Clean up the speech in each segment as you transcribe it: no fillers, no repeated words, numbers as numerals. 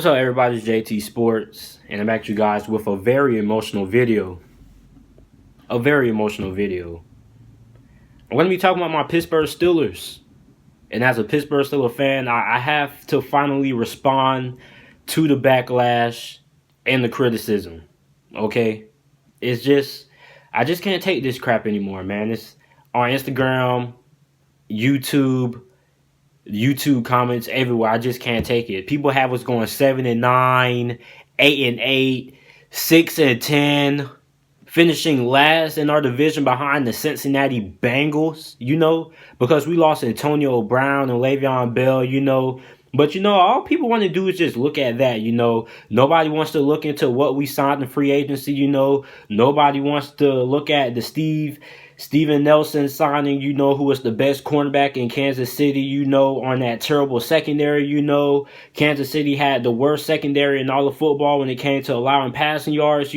What's up, everybody? It's JT Sports, and I'm back to you guys with a very emotional video. I'm going to be talking about my Pittsburgh Steelers. And as a Pittsburgh Steelers fan, I have to finally respond to the backlash and the criticism. Okay? I just can't take this crap anymore, man. It's on Instagram, YouTube comments everywhere. I just can't take it. People have us going 7-9, 8-8, 6-10, finishing last in our division behind the Cincinnati Bengals, because we lost Antonio Brown and Le'Veon Bell, But, all people want to do is just look at that, Nobody wants to look into what we signed in free agency, Nobody wants to look at the Steven Nelson signing, who was the best cornerback in Kansas City, on that terrible secondary, Kansas City had the worst secondary in all of football when it came to allowing passing yards,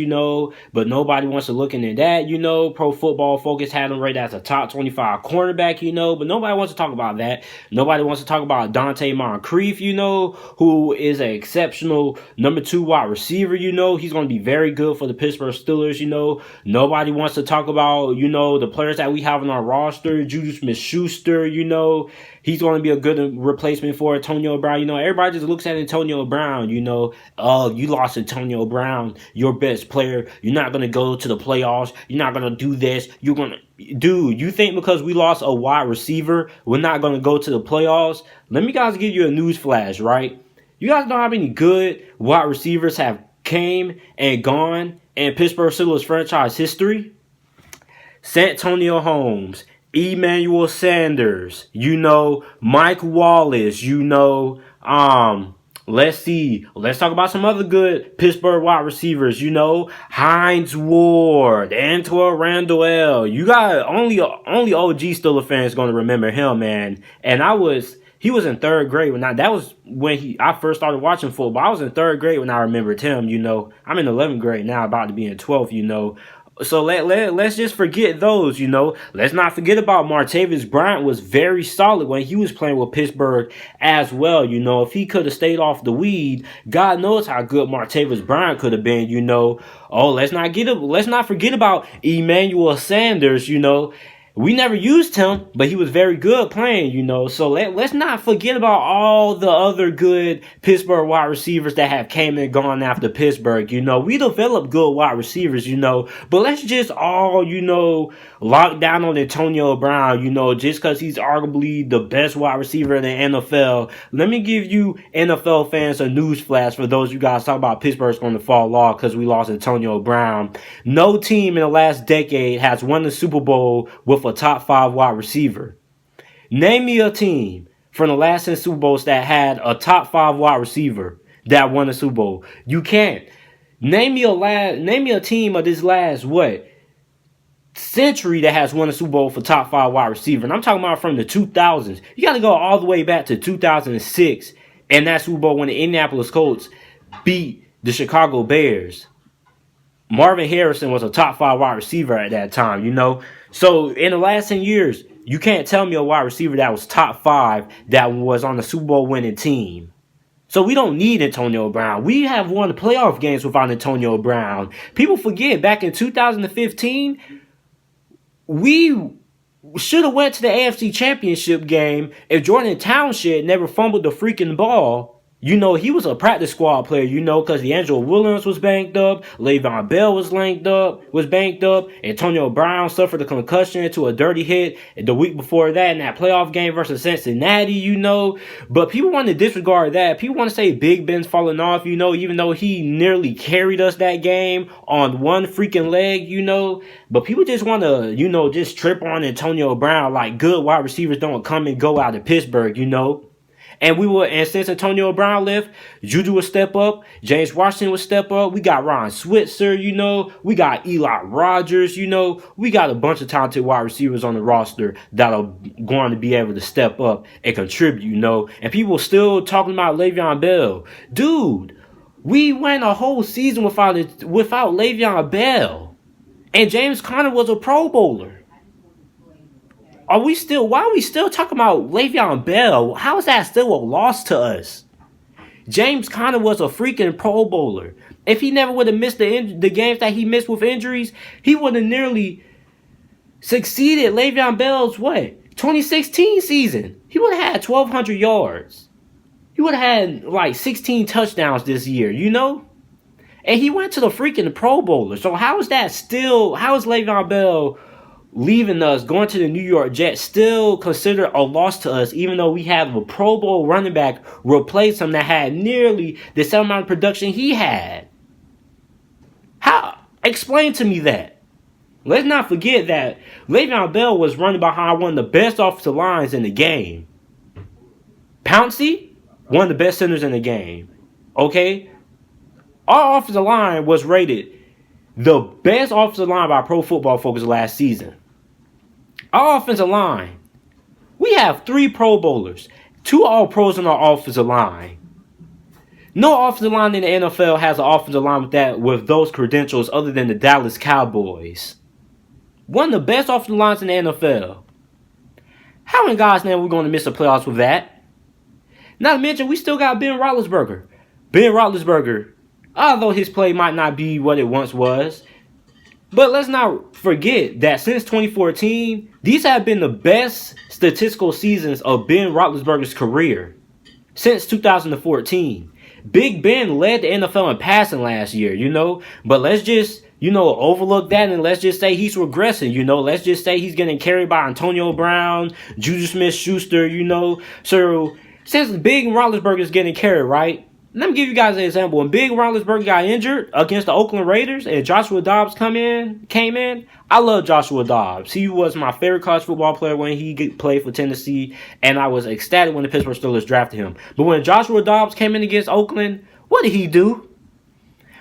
but nobody wants to look into that, Pro Football Focus had him rated as a top 25 cornerback, but nobody wants to talk about that. Nobody wants to talk about Dante Moncrief, who is an exceptional number 2 wide receiver, He's going to be very good for the Pittsburgh Steelers, Nobody wants to talk about, the players that we have on our roster. Juju Smith-Schuster, he's going to be a good replacement for Antonio Brown. Everybody just looks at Antonio Brown, oh, you lost Antonio Brown, your best player. You're not going to go to the playoffs. You're not going to do this. You're going to... Dude, you think because we lost a wide receiver, we're not going to go to the playoffs? Let me guys give you a news flash, right? You guys know how many good wide receivers have came and gone in Pittsburgh Steelers franchise history? Santonio Holmes, Emmanuel Sanders, Mike Wallace, let's see. Let's talk about some other good Pittsburgh wide receivers, Hines Ward, Antoine Randall. You got only OG Steelers fans going to remember him, man. And he was in 3rd grade that was when I first started watching football. I was in 3rd grade when I remembered him, I'm in 11th grade now, about to be in 12th, So let's just forget those, Let's not forget about Martavis Bryant was very solid when he was playing with Pittsburgh as well, If he could have stayed off the weed, God knows how good Martavis Bryant could have been, Oh, let's not forget about Emmanuel Sanders, We never used him, but he was very good playing, So let's not forget about all the other good Pittsburgh wide receivers that have came and gone after Pittsburgh, We developed good wide receivers, But let's just all, lock down on Antonio Brown, just because he's arguably the best wide receiver in the NFL. Let me give you NFL fans a news flash for those you guys talk about Pittsburgh's going to fall off because we lost Antonio Brown. No team in the last decade has won the Super Bowl with a top 5 wide receiver. Name me a team from the last 10 Super Bowls that had a top 5 wide receiver that won the Super Bowl. You can't. Name me a team of this last century that has won a Super Bowl for top 5 wide receiver. And I'm talking about from the 2000s. You got to go all the way back to 2006 and that Super Bowl when the Indianapolis Colts beat the Chicago Bears. Marvin Harrison was a top 5 wide receiver at that time, So in the last 10 years, you can't tell me a wide receiver that was top 5 that was on the Super Bowl winning team. So we don't need Antonio Brown. We have won playoff games without Antonio Brown. People forget back in 2015, we should have went to the AFC Championship game if Jordan Townshend never fumbled the freaking ball. He was a practice squad player, because D'Angelo Williams was banged up, Le'Veon Bell was banged up, Antonio Brown suffered a concussion to a dirty hit the week before that in that playoff game versus Cincinnati, But people want to disregard that. People want to say Big Ben's falling off, even though he nearly carried us that game on one freaking leg, But people just want to, just trip on Antonio Brown like good wide receivers don't come and go out of Pittsburgh, And since Antonio Brown left, Juju would step up, James Washington would step up, we got Ron Switzer, we got Eli Rogers, we got a bunch of talented wide receivers on the roster that are going to be able to step up and contribute, And people still talking about Le'Veon Bell. Dude, we went a whole season without Le'Veon Bell. And James Conner was a Pro Bowler. Why are we still talking about Le'Veon Bell? How is that still a loss to us? James Conner was a freaking Pro Bowler. If he never would have missed the games that he missed with injuries, he would have nearly succeeded Le'Veon Bell's 2016 season. He would have had 1,200 yards. He would have had like 16 touchdowns this year, you know? And he went to the freaking Pro Bowler. So how is Le'Veon Bell leaving us, going to the New York Jets, still considered a loss to us, even though we have a Pro Bowl running back replace him that had nearly the same amount of production he had? How? Explain to me that. Let's not forget that Le'Veon Bell was running behind one of the best offensive lines in the game. Pouncey, one of the best centers in the game. Okay? Our offensive line was rated the best offensive line by Pro Football Focus last season. Our offensive line, we have 3 Pro Bowlers, 2 All-Pros on our offensive line. No offensive line in the NFL has an offensive line with those credentials other than the Dallas Cowboys. One of the best offensive lines in the NFL. How in God's name are we going to miss the playoffs with that? Not to mention, we still got Ben Roethlisberger. Ben Roethlisberger, although his play might not be what it once was, but let's not forget that since 2014, these have been the best statistical seasons of Ben Roethlisberger's career. Since 2014. Big Ben led the NFL in passing last year, you know, but let's just, overlook that and let's just say he's regressing, let's just say he's getting carried by Antonio Brown, Juju Smith-Schuster, So since Big Roethlisberger is getting carried, right? Let me give you guys an example. When Big Roethlisberger got injured against the Oakland Raiders and Joshua Dobbs came in, I love Joshua Dobbs. He was my favorite college football player when he played for Tennessee, and I was ecstatic when the Pittsburgh Steelers drafted him. But when Joshua Dobbs came in against Oakland, what did he do?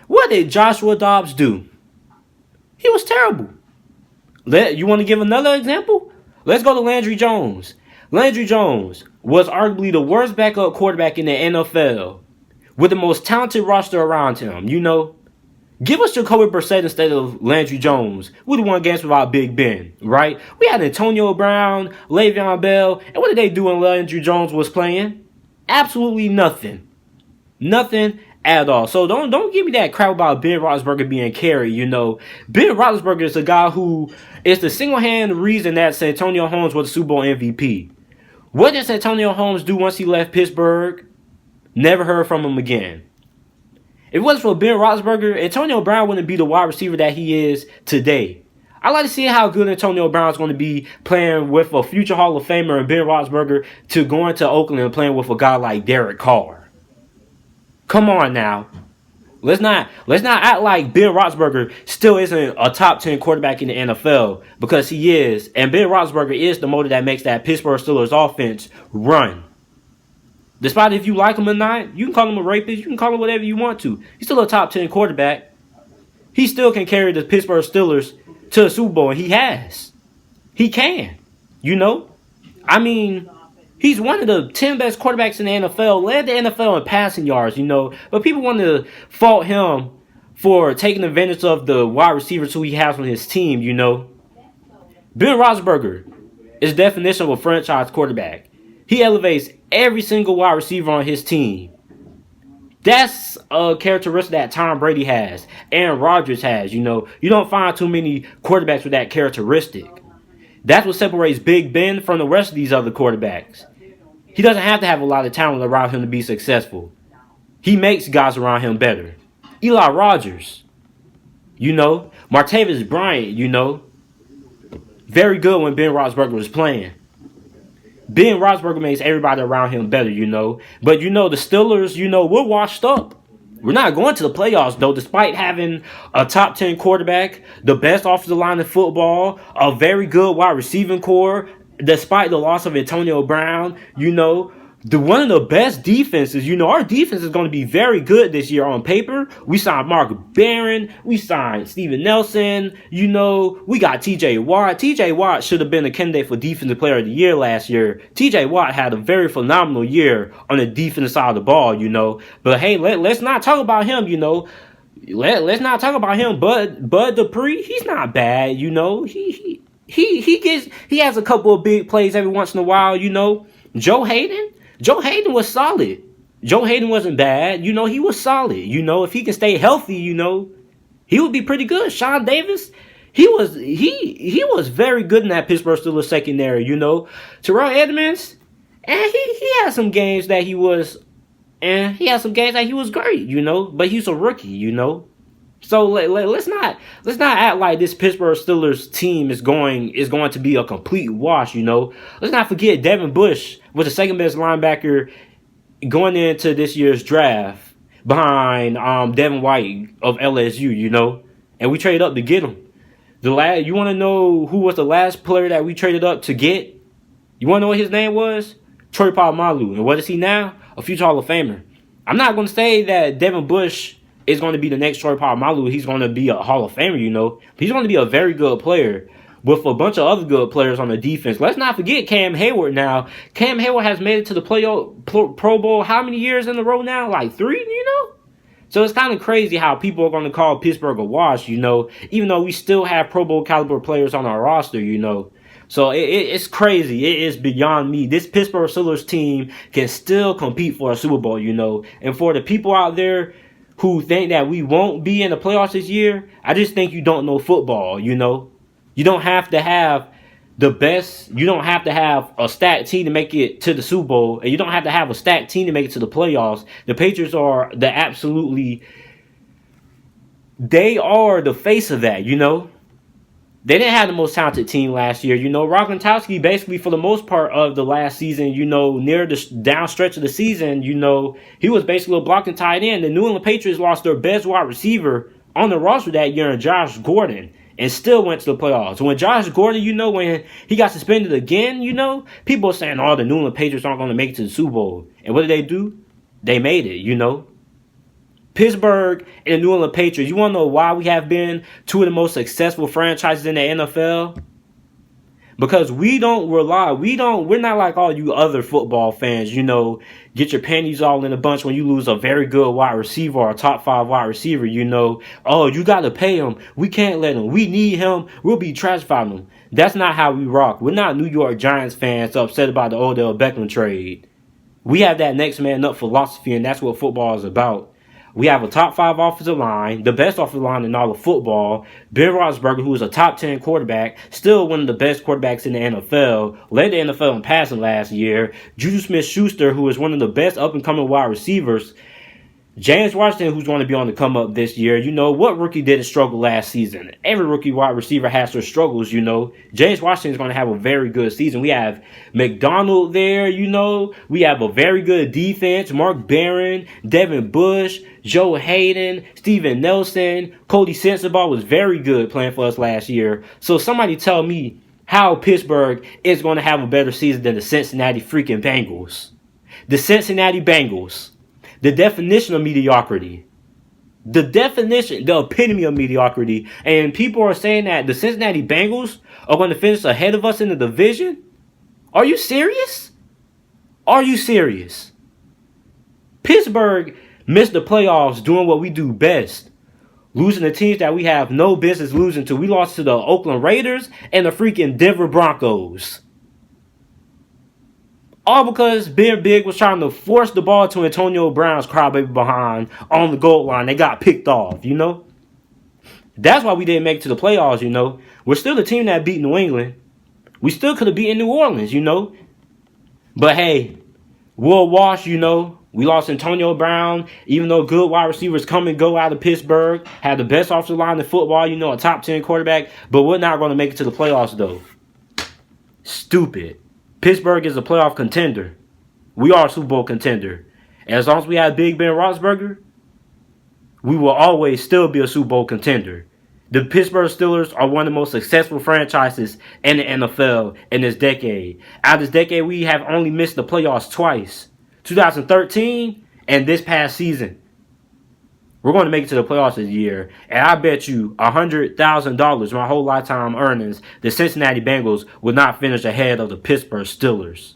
What did Joshua Dobbs do? He was terrible. You want to give another example? Let's go to Landry Jones. Landry Jones was arguably the worst backup quarterback in the NFL, with the most talented roster around him, Give us Jacoby Brissett instead of Landry Jones. We'd have won games without Big Ben, right? We had Antonio Brown, Le'Veon Bell, and what did they do when Landry Jones was playing? Absolutely nothing. Nothing at all. So don't give me that crap about Ben Roethlisberger being carried, Ben Roethlisberger is a guy who is the single-hand reason that Santonio Holmes was the Super Bowl MVP. What did Santonio Holmes do once he left Pittsburgh? Never heard from him again. If it wasn't for Ben Roethlisberger, Antonio Brown wouldn't be the wide receiver that he is today. I'd like to see how good Antonio Brown is going to be playing with a future Hall of Famer and Ben Roethlisberger to going to Oakland and playing with a guy like Derek Carr. Come on now. Let's not act like Ben Roethlisberger still isn't a top 10 quarterback in the NFL, because he is. And Ben Roethlisberger is the motor that makes that Pittsburgh Steelers offense run. Despite if you like him or not, you can call him a rapist, you can call him whatever you want to. He's still a top 10 quarterback. He still can carry the Pittsburgh Steelers to the Super Bowl, and he has. He can. I mean, he's one of the 10 best quarterbacks in the NFL, led the NFL in passing yards, But people want to fault him for taking advantage of the wide receivers who he has on his team, Ben Roethlisberger is the definition of a franchise quarterback. He elevates every single wide receiver on his team. That's a characteristic that Tom Brady has. Aaron Rodgers has, You don't find too many quarterbacks with that characteristic. That's what separates Big Ben from the rest of these other quarterbacks. He doesn't have to have a lot of talent around him to be successful. He makes guys around him better. Eli Rogers, Martavis Bryant, very good when Ben Roethlisberger was playing. Ben Roethlisberger makes everybody around him better, But, the Steelers, we're washed up. We're not going to the playoffs, though, despite having a top 10 quarterback, the best offensive line in football, a very good wide receiving core, despite the loss of Antonio Brown, one of the best defenses. Our defense is going to be very good this year on paper. We signed Mark Barron. We signed Steven Nelson. We got T.J. Watt. T.J. Watt should have been a candidate for Defensive Player of the Year last year. T.J. Watt had a very phenomenal year on the defensive side of the ball, But hey, let's not talk about him, Let's not talk about him. Bud Dupree, he's not bad, He has a couple of big plays every once in a while, Joe Hayden was solid. Joe Hayden wasn't bad. You know, he was solid. You know, if he can stay healthy, you know, he would be pretty good. Sean Davis, he was very good in that Pittsburgh Steelers secondary. You know, Terrell Edmonds, and he had some games that he was, and he had some games that he was great. You know, but he's a rookie. You know, so let's not act like this Pittsburgh Steelers team is going to be a complete wash. You know, let's not forget Devin Bush was the second best linebacker going into this year's draft behind Devin White of LSU, you know, and we traded up to get him. You want to know who was the last player that we traded up to get? You want to know what his name was? Troy Polamalu. And what is he now? A future Hall of Famer. I'm not going to say that Devin Bush is going to be the next Troy Polamalu. He's going to be a Hall of Famer, you know. He's going to be a very good player with a bunch of other good players on the defense. Let's not forget Cam Hayward now. Cam Hayward has made it to the Pro Bowl how many years in a row now? Like 3, you know? So it's kind of crazy how people are going to call Pittsburgh a wash, you know, even though we still have Pro Bowl caliber players on our roster, you know. So it's crazy. It is beyond me. This Pittsburgh Steelers team can still compete for a Super Bowl, you know. And for the people out there who think that we won't be in the playoffs this year, I just think you don't know football, you know. You don't have to have the best. You don't have to have a stacked team to make it to the Super Bowl. And you don't have to have a stacked team to make it to the playoffs. The Patriots are they are the face of that, you know. They didn't have the most talented team last year. You know, Rob Gronkowski basically for the most part of the last season, you know, near the down stretch of the season, you know, he was basically a blocking tight end. The New England Patriots lost their best wide receiver on the roster that year in Josh Gordon. And still went to the playoffs. When Josh Gordon, you know, when he got suspended again, you know, people are saying, oh, the New England Patriots aren't going to make it to the Super Bowl. And what did they do? They made it, you know. Pittsburgh and the New England Patriots, you want to know why we have been two of the most successful franchises in the NFL? Because we're not like all you other football fans, you know, get your panties all in a bunch when you lose a very good wide receiver or a top 5 wide receiver, you know. Oh, you got to pay him. We can't let him. We need him. We'll be trash about him. That's not how we rock. We're not New York Giants fans upset about the Odell Beckham trade. We have that next man up philosophy, and that's what football is about. We have a top 5 offensive line, the best offensive line in all of football. Ben Roethlisberger, who is a top 10 quarterback, still one of the best quarterbacks in the NFL, led the NFL in passing last year. Juju Smith-Schuster, who is one of the best up-and-coming wide receivers. James Washington, who's going to be on the come-up this year. You know, what rookie didn't struggle last season? Every rookie wide receiver has their struggles, you know. James Washington is going to have a very good season. We have McDonald there, you know. We have a very good defense. Mark Barron, Devin Bush, Joe Hayden, Steven Nelson. Cody Sensabaugh was very good playing for us last year. So somebody tell me how Pittsburgh is going to have a better season than the Cincinnati freaking Bengals. The Cincinnati Bengals. The definition of mediocrity. The epitome of mediocrity. And people are saying that the Cincinnati Bengals are going to finish ahead of us in the division? Are you serious? Are you serious? Pittsburgh missed the playoffs doing what we do best. Losing the teams that we have no business losing to. We lost to the Oakland Raiders and the freaking Denver Broncos. All because Ben Big was trying to force the ball to Antonio Brown's crybaby behind on the goal line. They got picked off, you know. That's why we didn't make it to the playoffs, you know. We're still the team that beat New England. We still could have beaten New Orleans, you know. But hey, we'll wash, you know. We lost Antonio Brown, even though good wide receivers come and go out of Pittsburgh. Had the best offensive line in football, you know, a top 10 quarterback. But we're not going to make it to the playoffs, though. Stupid. Pittsburgh is a playoff contender. We are a Super Bowl contender. And as long as we have Big Ben Roethlisberger, we will always still be a Super Bowl contender. The Pittsburgh Steelers are one of the most successful franchises in the NFL in this decade. Out of this decade, we have only missed the playoffs twice. 2013 and this past season. We're going to make it to the playoffs this year. And I bet you $100,000, my whole lifetime earnings, the Cincinnati Bengals will not finish ahead of the Pittsburgh Steelers.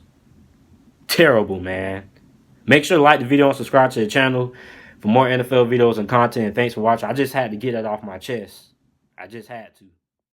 Terrible, man. Make sure to like the video and subscribe to the channel for more NFL videos and content. And thanks for watching. I just had to get that off my chest. I just had to.